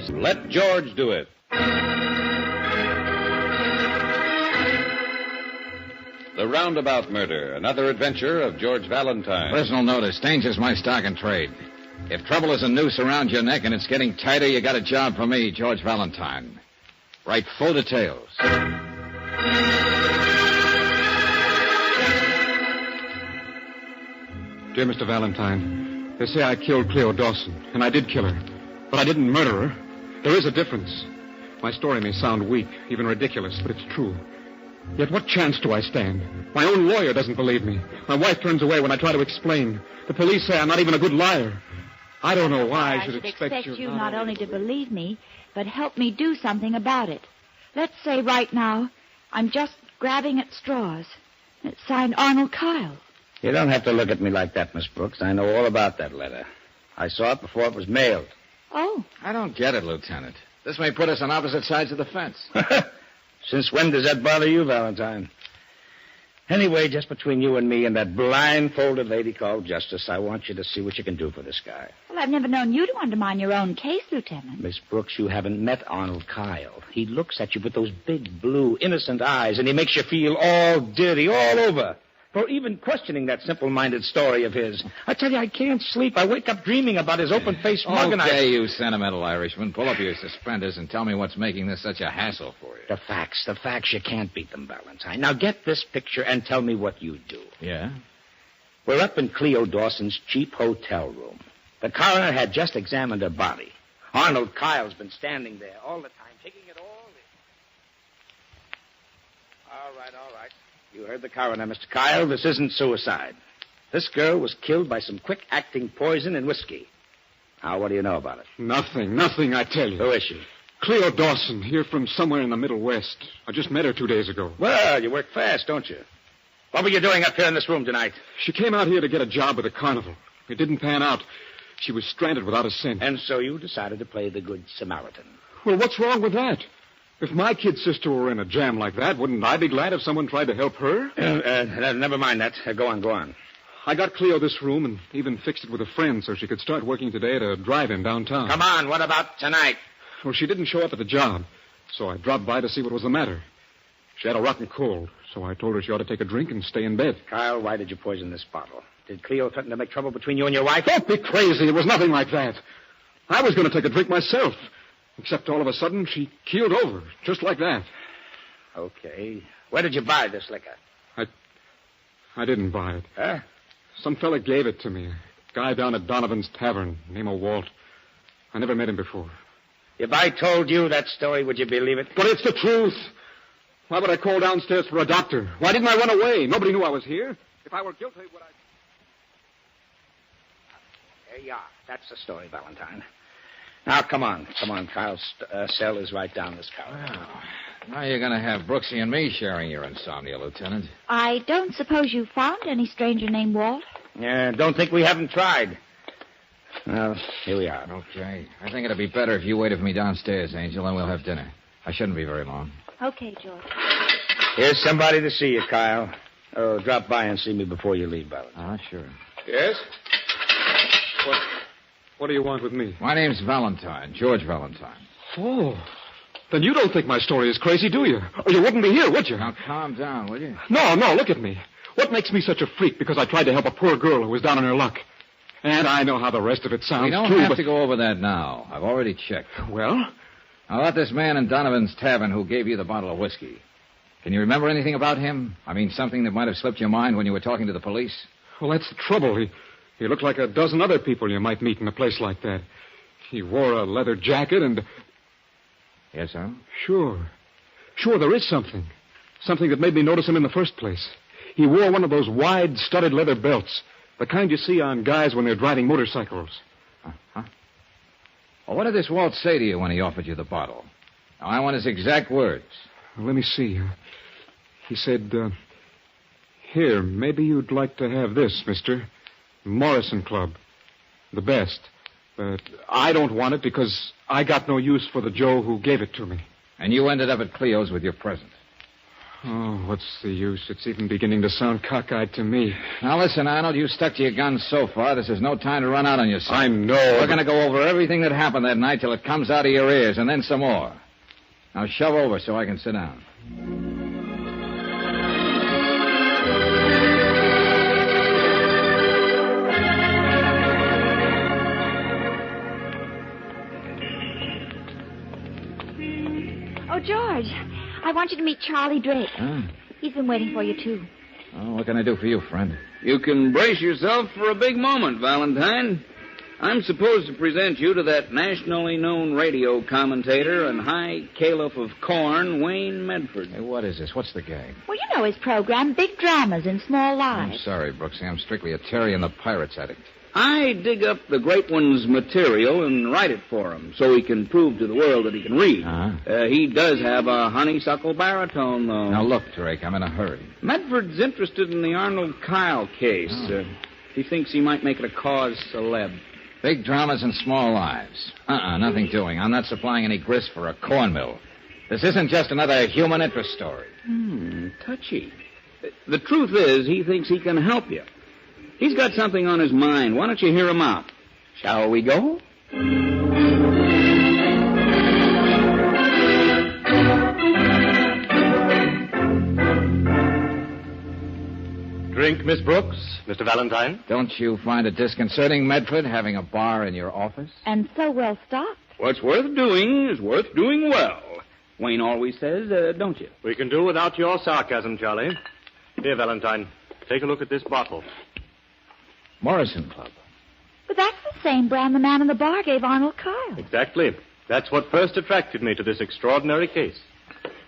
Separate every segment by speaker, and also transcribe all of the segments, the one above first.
Speaker 1: Let George Do It. The Roundabout Murder, another adventure of George Valentine.
Speaker 2: Personal notice, danger's my stock and trade. If trouble is a noose around your neck and it's getting tighter, you got a job for me, George Valentine. Write full details.
Speaker 3: Dear Mr. Valentine, they say I killed Cleo Dawson, and I did kill her. But I didn't murder her. There is a difference. My story may sound weak, even ridiculous, but it's true. Yet what chance do I stand? My own lawyer doesn't believe me. My wife turns away when I try to explain. The police say I'm not even a good liar. I don't know why I should expect
Speaker 4: you not only to believe me, but help me do something about it. Let's say right now, I'm just grabbing at straws. It's signed Arnold Kyle.
Speaker 5: You don't have to look at me like that, Miss Brooks. I know all about that letter. I saw it before it was mailed.
Speaker 4: Oh.
Speaker 2: I don't get it, Lieutenant. This may put us on opposite sides of the fence.
Speaker 5: Since when does that bother you, Valentine? Anyway, just between you and me and that blindfolded lady called Justice, I want you to see what you can do for this guy.
Speaker 4: Well, I've never known you to undermine your own case, Lieutenant.
Speaker 5: Miss Brooks, you haven't met Arnold Kyle. He looks at you with those big, blue, innocent eyes, and he makes you feel all dirty, all over. For even questioning that simple-minded story of his. I tell you, I can't sleep. I wake up dreaming about his open-faced mug and
Speaker 2: Okay, you sentimental Irishman. Pull up your suspenders and tell me what's making this such a hassle for you.
Speaker 5: The facts, you can't beat them, Valentine. Now get this picture and tell me what you do.
Speaker 2: Yeah?
Speaker 5: We're up in Cleo Dawson's cheap hotel room. The coroner had just examined her body. Arnold Kyle's been standing there all the time, taking it all in. All right. You heard the coroner, Mr. Kyle. This isn't suicide. This girl was killed by some quick-acting poison in whiskey. Now, what do you know about it?
Speaker 3: Nothing, I tell you.
Speaker 5: Who is she?
Speaker 3: Cleo Dawson, here from somewhere in the Middle West. I just met her 2 days ago.
Speaker 5: Well, you work fast, don't you? What were you doing up here in this room tonight?
Speaker 3: She came out here to get a job at a carnival. It didn't pan out. She was stranded without a cent.
Speaker 5: And so you decided to play the Good Samaritan.
Speaker 3: Well, what's wrong with that? If my kid sister were in a jam like that, wouldn't I be glad if someone tried to help her?
Speaker 5: Never mind that. Go on.
Speaker 3: I got Cleo this room and even fixed it with a friend so she could start working today at a drive-in downtown.
Speaker 5: Come on, what about tonight?
Speaker 3: Well, she didn't show up at the job, so I dropped by to see what was the matter. She had a rotten cold, so I told her she ought to take a drink and stay in bed.
Speaker 5: Kyle, why did you poison this bottle? Did Cleo threaten to make trouble between you and your wife?
Speaker 3: Don't be crazy. It was nothing like that. I was going to take a drink myself. Except all of a sudden, she keeled over, just like that.
Speaker 5: Okay. Where did you buy this liquor?
Speaker 3: I didn't buy it.
Speaker 5: Huh?
Speaker 3: Some fella gave it to me. A guy down at Donovan's Tavern, name of Walt. I never met him before.
Speaker 5: If I told you that story, would you believe it?
Speaker 3: But it's the truth. Why would I call downstairs for a doctor? Why didn't I run away? Nobody knew I was here. If I were guilty, would I...
Speaker 5: There you are. That's the story, Valentine. Now, come on, Kyle's cell is right down this corridor.
Speaker 2: Well, now you're going to have Brooksy and me sharing your insomnia, Lieutenant.
Speaker 4: I don't suppose you found any stranger named Walt?
Speaker 5: Yeah, don't think we haven't tried. Well, here we are.
Speaker 2: Okay. I think it'd be better if you waited for me downstairs, Angel, and we'll have dinner. I shouldn't be very long.
Speaker 4: Okay, George.
Speaker 5: Here's somebody to see you, Kyle. Oh, drop by and see me before you leave, Valentine.
Speaker 2: Sure.
Speaker 3: Yes? What do you want with me?
Speaker 2: My name's Valentine, George Valentine.
Speaker 3: Oh, then you don't think my story is crazy, do you? Or you wouldn't be here, would you?
Speaker 2: Now, calm down, will you?
Speaker 3: No, look at me. What makes me such a freak because I tried to help a poor girl who was down on her luck? And I know how the rest of it sounds,
Speaker 2: We don't
Speaker 3: too,
Speaker 2: have to go over that now. I've already checked.
Speaker 3: Well?
Speaker 2: How about this man in Donovan's Tavern who gave you the bottle of whiskey? Can you remember anything about him? I mean, something that might have slipped your mind when you were talking to the police?
Speaker 3: Well, that's the trouble. He looked like a dozen other people you might meet in a place like that. He wore a leather jacket and...
Speaker 2: Yes, sir?
Speaker 3: Sure, there is something. Something that made me notice him in the first place. He wore one of those wide, studded leather belts. The kind you see on guys when they're driving motorcycles.
Speaker 2: Huh? Well, what did this Walt say to you when he offered you the bottle? Now, I want his exact words.
Speaker 3: Well, let me see. He said, here, maybe you'd like to have this, mister. Morrison Club. The best. But I don't want it because I got no use for the Joe who gave it to me.
Speaker 2: And you ended up at Cleo's with your present.
Speaker 3: Oh, what's the use? It's even beginning to sound cockeyed to me.
Speaker 2: Now, listen, Arnold, you stuck to your guns so far. This is no time to run out on yourself.
Speaker 3: I know.
Speaker 2: We're going to go over everything that happened that night till it comes out of your ears, and then some more. Now, shove over so I can sit down.
Speaker 4: Oh, George, I want you to meet Charlie Drake.
Speaker 2: Huh?
Speaker 4: He's been waiting for you, too.
Speaker 2: Oh, what can I do for you, friend?
Speaker 6: You can brace yourself for a big moment, Valentine. I'm supposed to present you to that nationally known radio commentator and high caliph of corn, Wayne Medford.
Speaker 2: Hey, what is this? What's the game?
Speaker 4: Well, you know his program, Big Dramas in Small
Speaker 2: I'm
Speaker 4: Lives.
Speaker 2: sorry, Brooksy. I'm strictly a Terry and the Pirates addict.
Speaker 6: I dig up the great one's material and write it for him so he can prove to the world that he can read.
Speaker 2: Uh-huh.
Speaker 6: He does have a honeysuckle baritone, though.
Speaker 2: Now, look, Drake, I'm in a hurry.
Speaker 6: Medford's interested in the Arnold Kyle case. He thinks he might make it a cause celeb.
Speaker 2: Big dramas and small lives. Nothing doing. I'm not supplying any grist for a cornmill. This isn't just another human interest story.
Speaker 6: Touchy. The truth is, he thinks he can help you. He's got something on his mind. Why don't you hear him out? Shall we go?
Speaker 7: Drink, Miss Brooks, Mr. Valentine.
Speaker 2: Don't you find it disconcerting, Medford, having a bar in your office?
Speaker 4: And so well stocked.
Speaker 6: What's worth doing is worth doing well. Wayne always says, don't you?
Speaker 7: We can do without your sarcasm, Charlie. Here, Valentine, take a look at this bottle.
Speaker 2: Morrison Club.
Speaker 4: But that's the same brand the man in the bar gave Arnold Kyle.
Speaker 7: Exactly. That's what first attracted me to this extraordinary case.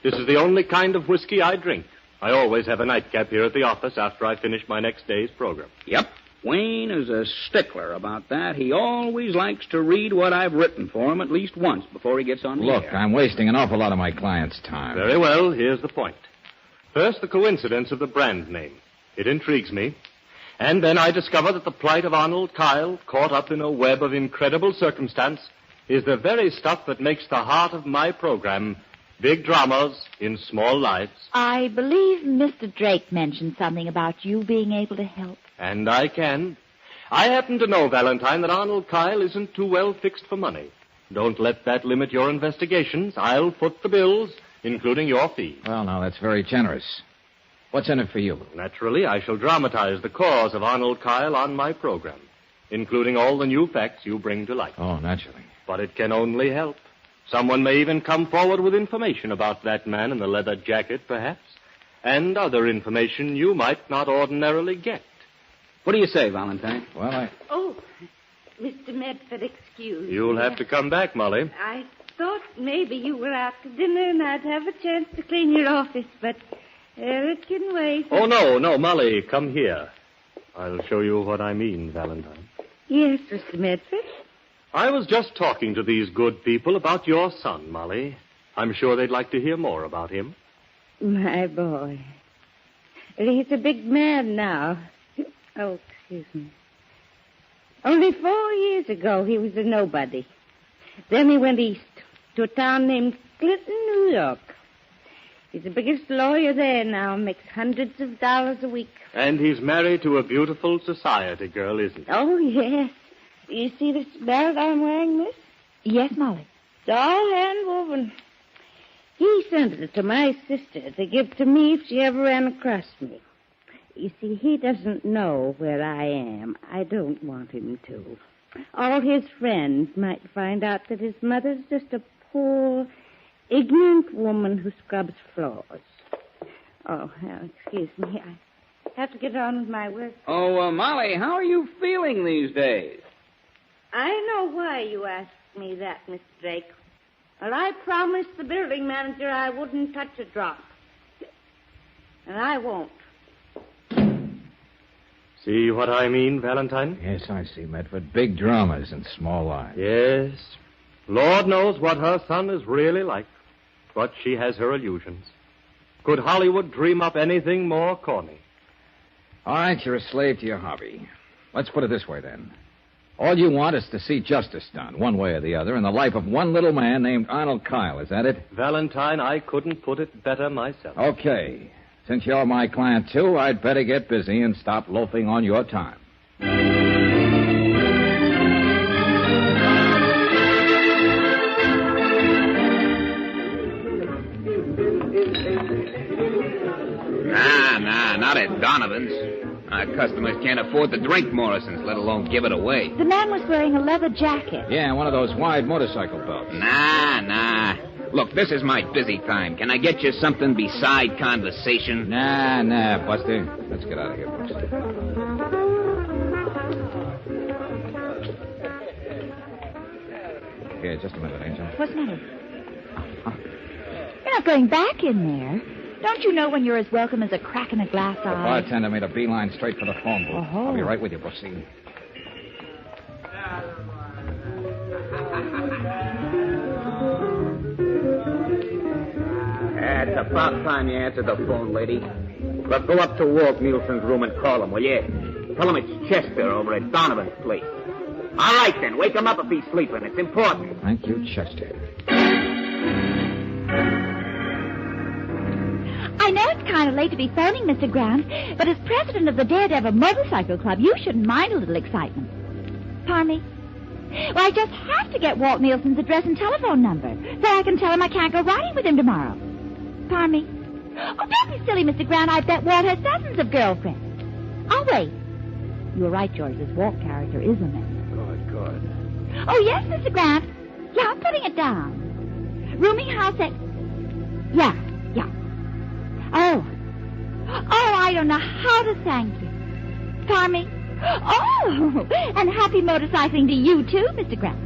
Speaker 7: This is the only kind of whiskey I drink. I always have a nightcap here at the office after I finish my next day's program.
Speaker 6: Yep. Wayne is a stickler about that. He always likes to read what I've written for him at least once before he gets on the
Speaker 2: Look,
Speaker 6: air.
Speaker 2: I'm wasting an awful lot of my clients' time.
Speaker 7: Very well, here's the point. First, the coincidence of the brand name. It intrigues me. And then I discover that the plight of Arnold Kyle, caught up in a web of incredible circumstance, is the very stuff that makes the heart of my program, Big Dramas in Small Lives.
Speaker 4: I believe Mr. Drake mentioned something about you being able to help.
Speaker 7: And I can. I happen to know, Valentine, that Arnold Kyle isn't too well fixed for money. Don't let that limit your investigations. I'll foot the bills, including your fee.
Speaker 2: Well, now, that's very generous. What's in it for you?
Speaker 7: Naturally, I shall dramatize the cause of Arnold Kyle on my program, including all the new facts you bring to light.
Speaker 2: Oh, naturally.
Speaker 7: But it can only help. Someone may even come forward with information about that man in the leather jacket, perhaps, and other information you might not ordinarily get.
Speaker 6: What do you say, Valentine?
Speaker 2: Well,
Speaker 8: Oh, Mr. Medford, excuse me.
Speaker 7: You'll have to come back, Molly.
Speaker 8: I thought maybe you were out to dinner and I'd have a chance to clean your office, but it can wait.
Speaker 7: Oh, no, Molly, come here. I'll show you what I mean, Valentine.
Speaker 8: Yes, Mr. Medford.
Speaker 7: I was just talking to these good people about your son, Molly. I'm sure they'd like to hear more about him.
Speaker 8: My boy. Well, he's a big man now. Oh, excuse me. Only 4 years ago, he was a nobody. Then he went east to a town named Clinton, New York. He's the biggest lawyer there now, makes hundreds of dollars a week.
Speaker 7: And he's married to a beautiful society girl, isn't he?
Speaker 8: Oh, yes. You see this belt I'm wearing, miss?
Speaker 4: Yes, Molly.
Speaker 8: It's all hand-woven. He sent it to my sister to give to me if she ever ran across me. You see, he doesn't know where I am. I don't want him to. All his friends might find out that his mother's just a poor, ignorant woman who scrubs floors. Oh, well, excuse me. I have to get on with my work.
Speaker 6: Oh, Molly, how are you feeling these days?
Speaker 8: I know why you asked me that, Mr. Drake. Well, I promised the building manager I wouldn't touch a drop. And I won't.
Speaker 7: See what I mean, Valentine?
Speaker 2: yes, I see, Medford. Big dramas and small lives.
Speaker 7: Yes. Lord knows what her son is really like. But she has her illusions. Could Hollywood dream up anything more corny?
Speaker 2: All right, you're a slave to your hobby. Let's put it this way, then. All you want is to see justice done, one way or the other, in the life of one little man named Arnold Kyle. Is that it?
Speaker 7: Valentine, I couldn't put it better myself.
Speaker 2: Okay. Since you're my client, too, I'd better get busy and stop loafing on your time.
Speaker 6: Nah, not at Donovan's. Our customers can't afford to drink Morrison's, let alone give it away.
Speaker 4: The man was wearing a leather jacket.
Speaker 2: Yeah, one of those wide motorcycle belts.
Speaker 6: Nah. Look, this is my busy time. Can I get you something beside conversation?
Speaker 2: Nah, Buster. Let's get out of here, Buster. Okay, just a minute, Angel.
Speaker 4: What's the matter? You're not going back in there. Don't you know when you're as welcome as a crack in a glass
Speaker 2: The
Speaker 4: eye?
Speaker 2: bartender made a beeline straight for the phone booth.
Speaker 4: Oh.
Speaker 2: I'll be right with you, Brooksy.
Speaker 5: It's about time you answered the phone, lady. Look, go up to Walt Nielsen's room and call him, will you? Tell him it's Chester over at Donovan's place. All right, then. Wake him up if he's sleeping. It's important.
Speaker 2: Thank you, Chester.
Speaker 4: I know it's kind of late to be phoning, Mr. Grant, but as president of the Daredevil Motorcycle Club, you shouldn't mind a little excitement. Pardon me? Well, I just have to get Walt Nielsen's address and telephone number so I can tell him I can't go riding with him tomorrow. Pardon me? Oh, don't be silly, Mr. Grant. I bet Walt has dozens of girlfriends. I'll wait. You were right, George. This Walt character is a mess.
Speaker 5: Good.
Speaker 4: Oh, yes, Mr. Grant. Yeah, I'm putting it down. Rooming house at... Yeah. Oh, I don't know how to thank you. Pardon me? Oh, and happy motorcycling to you, too, Mr. Grant.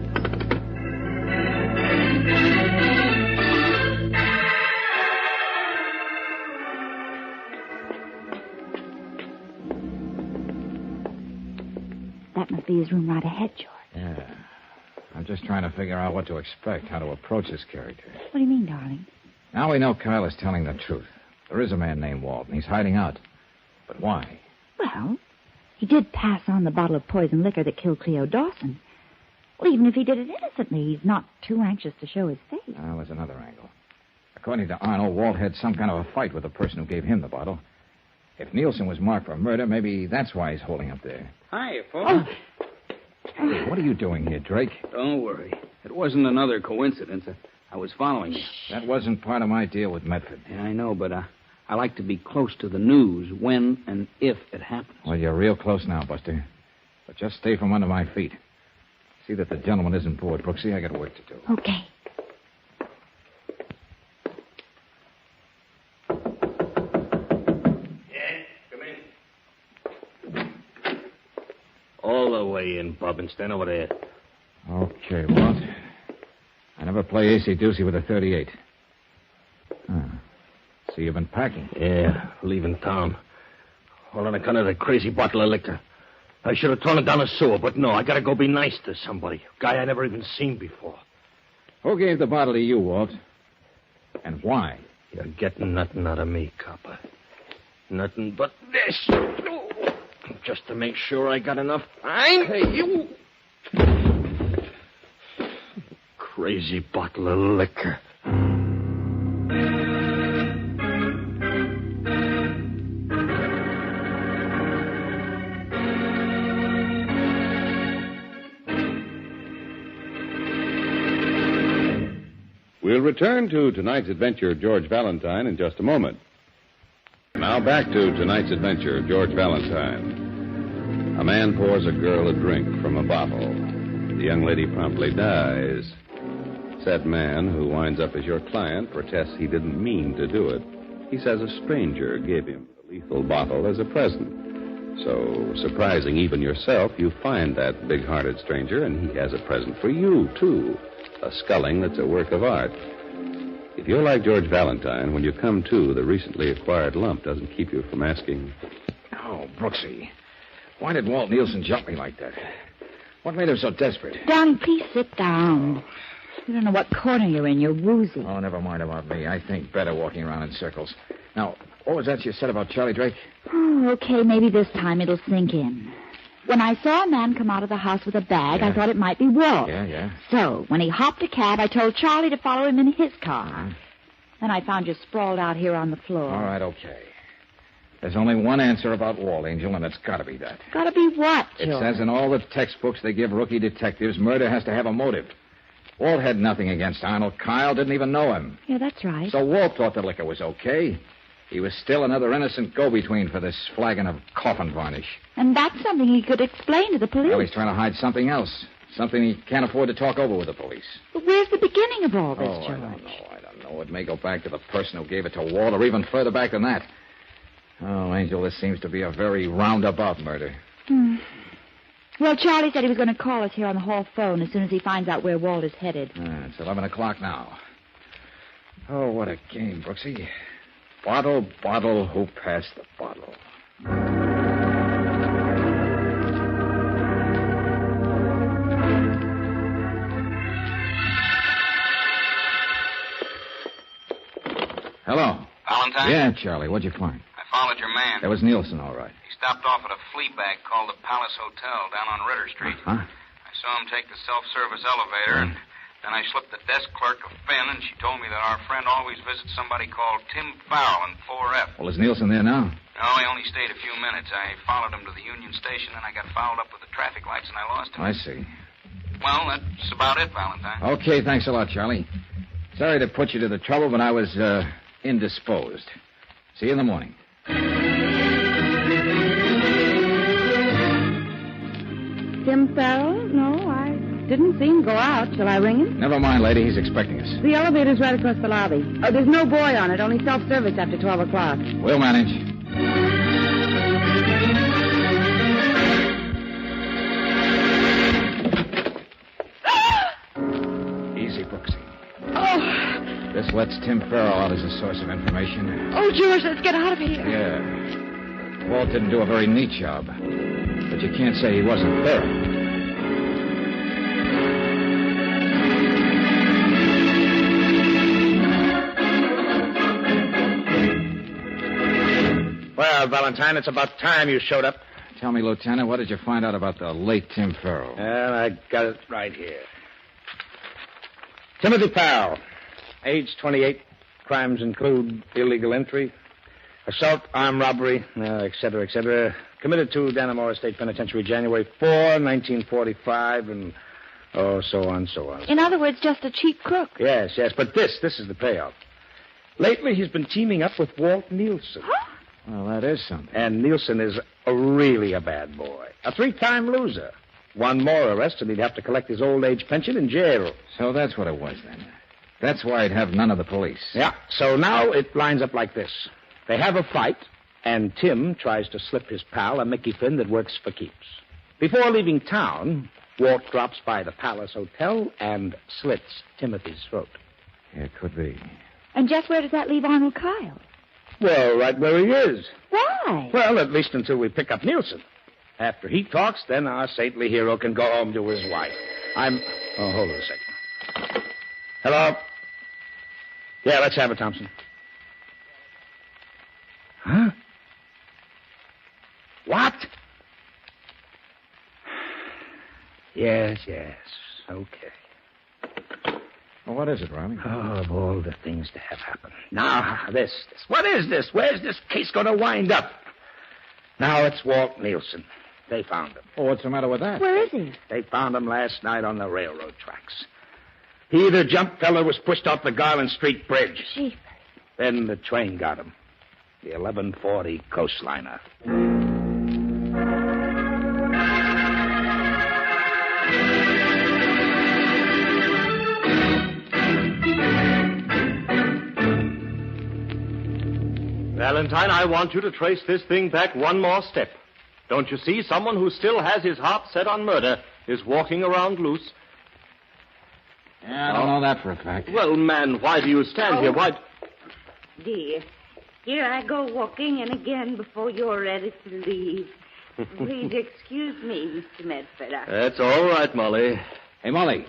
Speaker 4: That must be his room right ahead, George.
Speaker 2: Yeah. I'm just trying to figure out what to expect, how to approach this character.
Speaker 4: What do you mean, darling?
Speaker 2: Now we know Kyle is telling the truth. There is a man named Walt, and he's hiding out. But why?
Speaker 4: Well, he did pass on the bottle of poison liquor that killed Cleo Dawson. Well, even if he did it innocently, he's not too anxious to show his face.
Speaker 2: Well, there's another angle. According to Arnold, Walt had some kind of a fight with the person who gave him the bottle. If Nielsen was marked for murder, maybe that's why he's holding up there.
Speaker 6: Hi, folks.
Speaker 2: Hey, what are you doing here, Drake?
Speaker 6: Don't worry. It wasn't another coincidence. I was following you.
Speaker 2: That wasn't part of my deal with Medford.
Speaker 6: Yeah, I know, but I like to be close to the news when and if it happens.
Speaker 2: Well, you're real close now, Buster. But just stay from under my feet. See that the gentleman isn't bored, Brooksy. I got work to do.
Speaker 4: Okay.
Speaker 5: All the way in, Bob, and stand over there.
Speaker 2: Okay, Walt. I never play acey-deucey with a .38. So you've been packing.
Speaker 5: Yeah, leaving town. All on account of that crazy bottle of liquor. I should have thrown it down the sewer, but no, I gotta go be nice to somebody. A guy I never even seen before.
Speaker 2: Who gave the bottle to you, Walt? And why?
Speaker 5: You're getting nothing out of me, copper. Nothing but this. Just to make sure I got enough. Hey, you. Crazy bottle of liquor.
Speaker 1: We'll return to tonight's adventure of George Valentine in just a moment. Now back to tonight's adventure of George Valentine. A man pours a girl a drink from a bottle. The young lady promptly dies. Said man, who winds up as your client, protests he didn't mean to do it. He says a stranger gave him the lethal bottle as a present. So, surprising even yourself, you find that big-hearted stranger, and he has a present for you, too. A sculling that's a work of art. If you're like George Valentine, when you come to, the recently acquired lump doesn't keep you from asking...
Speaker 2: Oh, Brooksy. Why did Walt Nielsen jump me like that? What made him so desperate?
Speaker 4: Darling, please sit down. You don't know what corner you're in. You're woozy.
Speaker 2: Oh, never mind about me. I think better walking around in circles. Now, what was that you said about Charlie Drake?
Speaker 4: Oh, okay, maybe this time it'll sink in. When I saw a man come out of the house with a bag, I thought it might be Walt.
Speaker 2: Yeah.
Speaker 4: So, when he hopped a cab, I told Charlie to follow him in his car. Then I found you sprawled out here on the floor.
Speaker 2: All right, okay. There's only one answer about Walt, Angel, and it's got to be that.
Speaker 4: Got to be what, George?
Speaker 2: It says in all the textbooks they give rookie detectives, murder has to have a motive. Walt had nothing against Arnold Kyle, didn't even know him.
Speaker 4: Yeah, that's right.
Speaker 2: So Walt thought the liquor was okay. He was still another innocent go-between for this flagon of coffin varnish.
Speaker 4: And that's something he could explain to the police.
Speaker 2: Well, he's trying to hide something else. Something he can't afford to talk over with the police.
Speaker 4: But where's the beginning of all this, George?
Speaker 2: I don't know. It may go back to the person who gave it to Walt, or even further back than that. Oh, Angel, this seems to be a very roundabout murder.
Speaker 4: Well, Charlie said he was going to call us here on the hall phone as soon as he finds out where Walt is headed.
Speaker 2: It's 11 o'clock now. Oh, what a game, Brooksy. Bottle, bottle, who passed the bottle? Hello.
Speaker 9: Valentine?
Speaker 2: Yeah, Charlie. What'd you find?
Speaker 9: I followed your man.
Speaker 2: That was Nielsen, all right.
Speaker 9: He stopped off at a flea bag called the Palace Hotel down on Ritter Street.
Speaker 2: Huh?
Speaker 9: I saw him take the self-service elevator, and then I slipped the desk clerk a fin, and she told me that our friend always visits somebody called Tim Farrell in 4F.
Speaker 2: Well, is Nielsen there now?
Speaker 9: No, he only stayed a few minutes. I followed him to the Union Station, and I got fouled up with the traffic lights, and I lost him.
Speaker 2: I see.
Speaker 9: Well, that's about it, Valentine.
Speaker 2: Okay, thanks a lot, Charlie. Sorry to put you to the trouble, but I was, indisposed. See you in the morning.
Speaker 8: Tim Farrell? No, I didn't see him go out. Shall I ring him?
Speaker 2: Never mind, lady. He's expecting us.
Speaker 8: The elevator's right across the lobby. Oh, there's no boy on it, only self-service after 12 o'clock.
Speaker 2: We'll manage. Easy, Brooksy.
Speaker 4: Oh.
Speaker 2: This lets Tim Farrell out as a source of information.
Speaker 4: Oh, George, let's get out of here.
Speaker 2: Yeah. Walt didn't do a very neat job. But you can't say he wasn't thorough.
Speaker 5: Well, Valentine, it's about time you showed up.
Speaker 2: Tell me, Lieutenant, what did you find out about the late Tim Farrell?
Speaker 5: Well, I got it right here. Timothy Farrell, age 28. Crimes include illegal entry, assault, armed robbery, et cetera, et cetera. Committed to Dannemora State Penitentiary January 4, 1945, and so on, so on.
Speaker 4: In other words, just a cheap crook.
Speaker 5: Yes, but this is the payoff. Lately, he's been teaming up with Walt Nielsen.
Speaker 4: Huh?
Speaker 2: Well, that is something.
Speaker 5: And Nielsen is really a bad boy. A 3-time loser. One more arrest, and he'd have to collect his old age pension in jail.
Speaker 2: So that's what it was, then. That's why I'd have none of the police.
Speaker 5: Yeah, so now it lines up like this. They have a fight, and Tim tries to slip his pal a Mickey Finn that works for keeps. Before leaving town, Walt drops by the Palace Hotel and slits Timothy's throat.
Speaker 2: Yeah, it could be.
Speaker 4: And just where does that leave Arnold Kyle?
Speaker 5: Well, right where he is.
Speaker 4: Why?
Speaker 5: Well, at least until we pick up Nielsen. After he talks, then our saintly hero can go home to his wife. Oh, hold on a second. Hello? Yeah, let's have it, Thompson. Huh? What? Yes. Okay.
Speaker 2: Well, what is it, Riley?
Speaker 5: Oh, of all the things to have happen. Now, this. What is this? Where's this case going to wind up? Now, it's Walt Nielsen. They found him.
Speaker 2: Oh, what's the matter with that?
Speaker 4: Where is he?
Speaker 5: They found him last night on the railroad tracks. He either jumped or was pushed off the Garland Street Bridge.
Speaker 4: Jeepers.
Speaker 5: Then the train got him. The 1140 coastliner.
Speaker 7: Valentine, I want you to trace this thing back one more step. Don't you see? Someone who still has his heart set on murder is walking around loose.
Speaker 2: Yeah, I don't know that for a fact.
Speaker 7: Well, man, why do you stand here? Why...
Speaker 8: Dear, here I go walking, and again before you're ready to leave. Please excuse me, Mr. Medford.
Speaker 7: That's all right, Molly.
Speaker 2: Hey, Molly.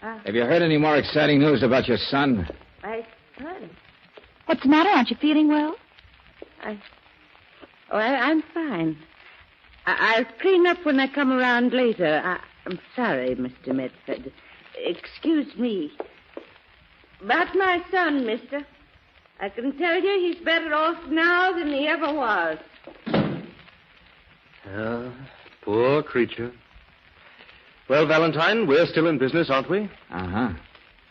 Speaker 2: Have you heard any more exciting news about your son?
Speaker 8: I heard it.
Speaker 4: What's the matter? Aren't you feeling well?
Speaker 8: I'm fine. I'll clean up when I come around later. I'm sorry, Mr. Medford. Excuse me. About my son, mister. I can tell you he's better off now than he ever was.
Speaker 7: Poor creature. Well, Valentine, we're still in business, aren't we?
Speaker 2: Uh-huh.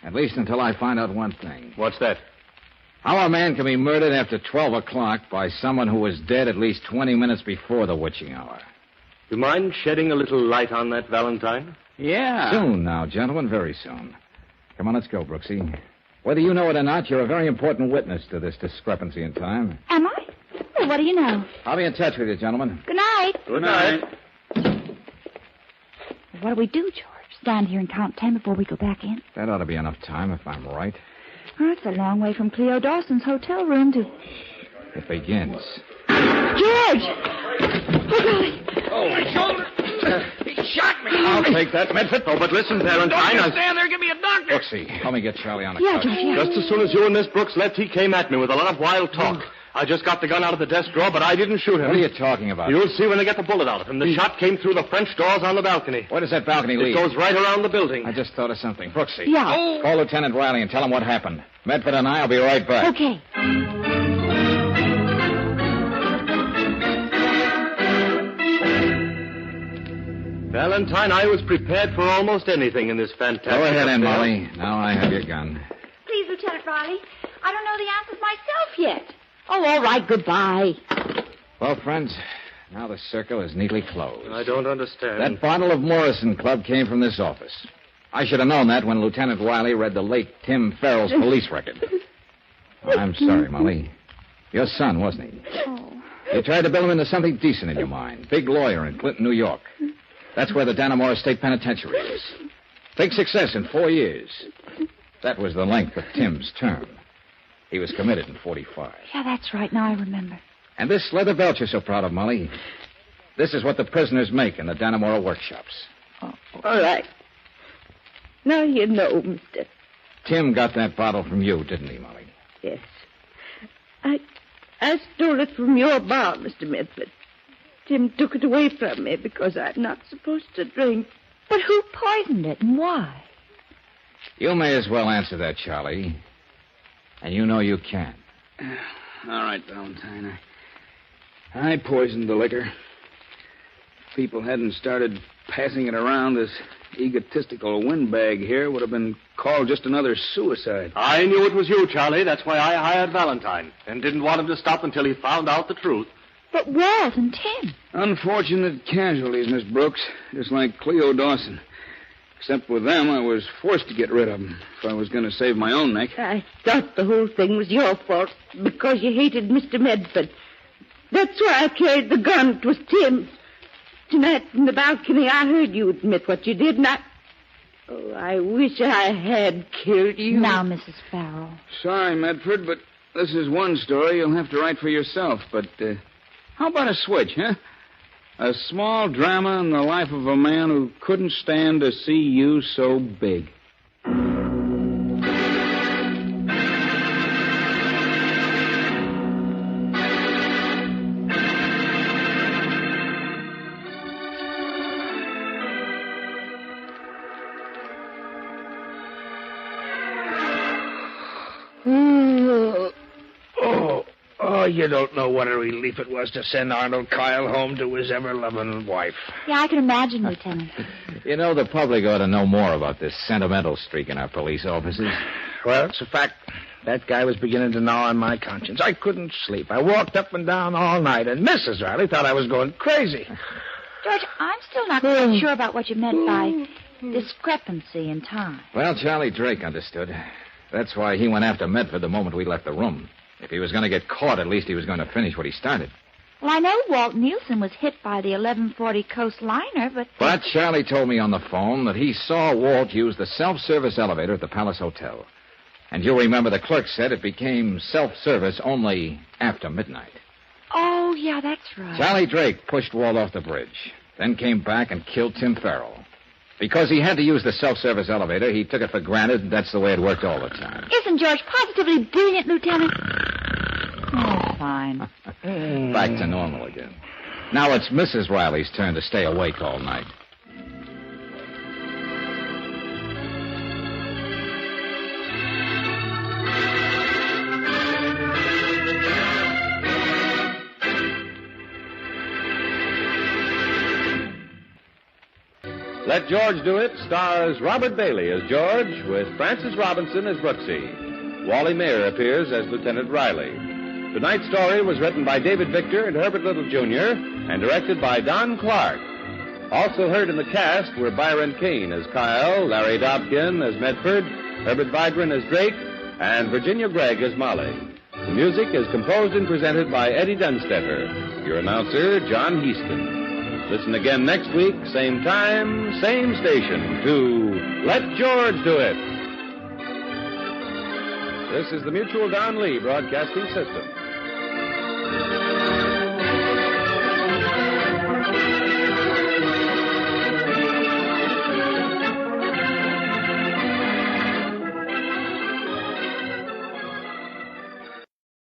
Speaker 2: At least until I find out one thing.
Speaker 7: What's that?
Speaker 2: How a man can be murdered after 12 o'clock by someone who was dead at least 20 minutes before the witching hour.
Speaker 7: You mind shedding a little light on that, Valentine?
Speaker 6: Yeah.
Speaker 2: Soon now, gentlemen, very soon. Come on, let's go, Brooksy. Whether you know it or not, you're a very important witness to this discrepancy in time.
Speaker 4: Am I? Well, what do you know?
Speaker 2: I'll be in touch with you, gentlemen.
Speaker 4: Good night.
Speaker 6: Good night.
Speaker 4: What do we do, George? Stand here and count 10 before we go back in?
Speaker 2: That ought to be enough time, if I'm right.
Speaker 4: Oh, it's a long way from Cleo Dawson's hotel room to...
Speaker 2: It begins.
Speaker 4: George! Oh, golly.
Speaker 6: Oh, my shoulder. He shot me.
Speaker 2: I'll take that, Medford.
Speaker 7: Oh, but listen, Valentine.
Speaker 6: Don't you stand there. Give me a doctor.
Speaker 2: Brooksy, help me get Charlie on the
Speaker 4: Yeah,
Speaker 2: couch.
Speaker 4: George, yeah.
Speaker 7: Just as soon as you and Miss Brooks left, he came at me with a lot of wild talk. I just got the gun out of the desk drawer, but I didn't shoot him.
Speaker 2: What are you talking about?
Speaker 7: You'll see when they get the bullet out of him. The shot came through the French doors on the balcony.
Speaker 2: Where does that balcony
Speaker 7: It
Speaker 2: lead?
Speaker 7: goes right around the building.
Speaker 2: I just thought of something. Brooksy.
Speaker 4: Yeah.
Speaker 2: Call Lieutenant Riley and tell him what happened. Medford and I'll be right back.
Speaker 4: Okay.
Speaker 7: Valentine, I was prepared for almost anything in this fantastic
Speaker 2: Go ahead,
Speaker 7: affair.
Speaker 2: Molly. Now I have your gun.
Speaker 4: Please, Lieutenant Riley. I don't know the answers myself yet. Oh, all right. Goodbye.
Speaker 2: Well, friends, now the circle is neatly closed.
Speaker 7: I don't understand.
Speaker 2: That bottle of Morrison Club came from this office. I should have known that when Lieutenant Riley read the late Tim Farrell's police record. Oh, I'm sorry, Molly. Your son, wasn't he?
Speaker 4: Oh.
Speaker 2: You tried to build him into something decent in your mind. Big lawyer in Clinton, New York. That's where the Dannemora State Penitentiary is. Big success in 4 years. That was the length of Tim's term. He was committed in 45.
Speaker 4: Yeah, that's right. Now I remember.
Speaker 2: And this leather belt you're so proud of, Molly, this is what the prisoners make in the Dannemora workshops.
Speaker 8: Oh, all right. Now you know, mister.
Speaker 2: Tim got that bottle from you, didn't he, Molly?
Speaker 8: Yes. I stole it from your bar, Mr. Medford. Tim took it away from me because I'm not supposed to drink.
Speaker 4: But who poisoned it and why?
Speaker 2: You may as well answer that, Charlie. And you know you can.
Speaker 6: All right, Valentine. I poisoned the liquor. If people hadn't started passing it around, this egotistical windbag here would have been called just another suicide.
Speaker 7: I knew it was you, Charlie. That's why I hired Valentine and didn't want him to stop until he found out the truth.
Speaker 4: But Walt and Tim.
Speaker 6: Unfortunate casualties, Miss Brooks, just like Cleo Dawson. Except with them, I was forced to get rid of them if I was going to save my own neck.
Speaker 8: I thought the whole thing was your fault because you hated Mr. Medford. That's why I carried the gun. It was Tim's. Tonight from the balcony, I heard you admit what you did, and I wish I had killed you.
Speaker 4: Now, Mrs. Farrell.
Speaker 6: Sorry, Medford, but this is one story you'll have to write for yourself. But how about a switch, huh? A small drama in the life of a man who couldn't stand to see you so big.
Speaker 5: Oh, you don't know what a relief it was to send Arnold Kyle home to his ever-loving wife.
Speaker 4: Yeah, I can imagine, Lieutenant.
Speaker 2: You know, the public ought to know more about this sentimental streak in our police officers.
Speaker 5: Well, it's a fact. That guy was beginning to gnaw on my conscience. I couldn't sleep. I walked up and down all night, and Mrs. Riley thought I was going crazy.
Speaker 4: George, I'm still not quite sure about what you meant by discrepancy in time.
Speaker 2: Well, Charlie Drake understood. That's why he went after Medford the moment we left the room. If he was going to get caught, at least he was going to finish what he started.
Speaker 4: Well, I know Walt Nielsen was hit by the 1140 Coast Liner, but...
Speaker 2: But Charlie told me on the phone that he saw Walt use the self-service elevator at the Palace Hotel. And you'll remember the clerk said it became self-service only after midnight.
Speaker 4: Oh, yeah, that's right.
Speaker 2: Charlie Drake pushed Walt off the bridge, then came back and killed Tim Farrell. Because he had to use the self-service elevator, he took it for granted that's the way it worked all the time.
Speaker 4: Isn't George positively brilliant, Lieutenant? Oh, fine.
Speaker 2: Back to normal again. Now it's Mrs. Riley's turn to stay awake all night.
Speaker 1: Let George Do It stars Robert Bailey as George, with Francis Robinson as Brooksy. Wally Mayer appears as Lieutenant Riley. Tonight's story was written by David Victor and Herbert Little, Jr., and directed by Don Clark. Also heard in the cast were Byron Kane as Kyle, Larry Dobkin as Medford, Herbert Vigran as Drake, and Virginia Gregg as Molly. The music is composed and presented by Eddie Dunstetter. Your announcer, John Heaston. Listen again next week, same time, same station, to Let George Do It. This is the Mutual Don Lee Broadcasting System.